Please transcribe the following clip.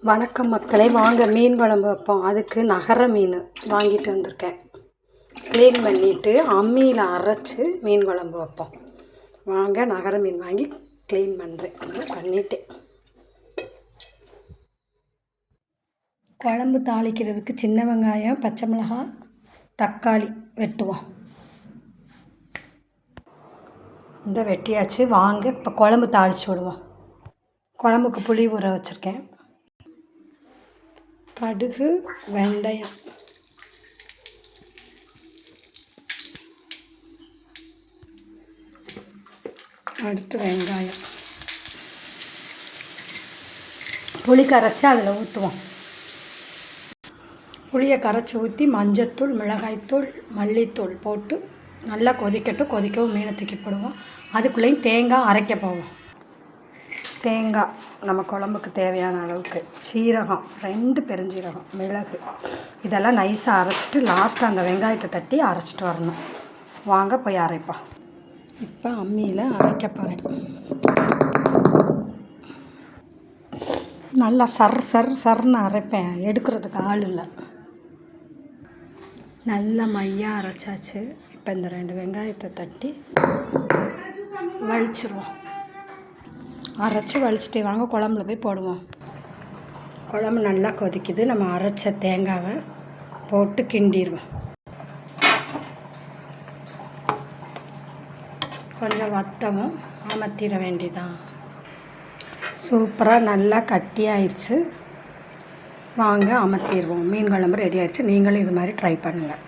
வணக்கம் மக்களே, வாங்க மீன் குழம்பு வைப்போம். அதுக்கு நகர மீன் வாங்கிட்டு வந்திருக்கேன். க்ளீன் பண்ணிவிட்டு அம்மியில் அரைச்சி மீன் குழம்பு வைப்போம். வாங்க, நகர மீன் வாங்கி க்ளீன் பண்ணிட்டேன். குழம்பு தாளிக்கிறதுக்கு சின்ன வெங்காயம், பச்சை மிளகாய், தக்காளி வெட்டுவோம். இந்த வெட்டியாச்சு. வாங்க இப்போ குழம்பு தாளித்து விடுவோம். குழம்புக்கு புளி ஊற வச்சுருக்கேன். கடுகு, வெந்தயம், அடுத்து வெங்காயம், புளி கரைச்சி அதில் ஊற்றுவோம். புளியை கரைச்சி ஊற்றி மஞ்சத்தூள், மிளகாய்த்தூள், மல்லித்தூள் போட்டு நல்லா கொதிக்கவும் மீனை தூக்கி போடுவோம். அதுக்குள்ளேயும் தேங்காய் அரைக்க போவோம். தேங்காய் நம்ம குழம்புக்கு தேவையான அளவுக்கு, சீரகம் 2 பெருஞ்சீரகம், மிளகு இதெல்லாம் நைஸாக அரைச்சிட்டு லாஸ்ட்டாக அந்த வெங்காயத்தை தட்டி அரைச்சிட்டு வரணும். வாங்க போய் அரைப்போம். இப்போ அம்மியில் அரைக்க போகிறேன். நல்லா சர்ன்னு அரைப்பேன், எடுக்கிறதுக்கு ஆள் இல்லை. நல்லா மையாக அரைச்சாச்சு. இப்போ இந்த 2 வெங்காயத்தை தட்டி வலிச்சிருவோம். அரைச்சி வலிச்சிட்டு வாங்க குழம்புல போய் போடுவோம். குழம்பு நல்லா கொதிக்குது. நம்ம அரைச்ச தேங்காவை போட்டு கிண்டிடுவோம். கொஞ்சம் வத்தவும் அமர்த்திட வேண்டியதான். சூப்பராக நல்லா கட்டியாயிடுச்சு. வாங்க அமர்த்திடுவோம். மீன் குழம்பு ரெடி ஆயிடுச்சு. நீங்களும் இது மாதிரி ட்ரை பண்ணுங்கள்.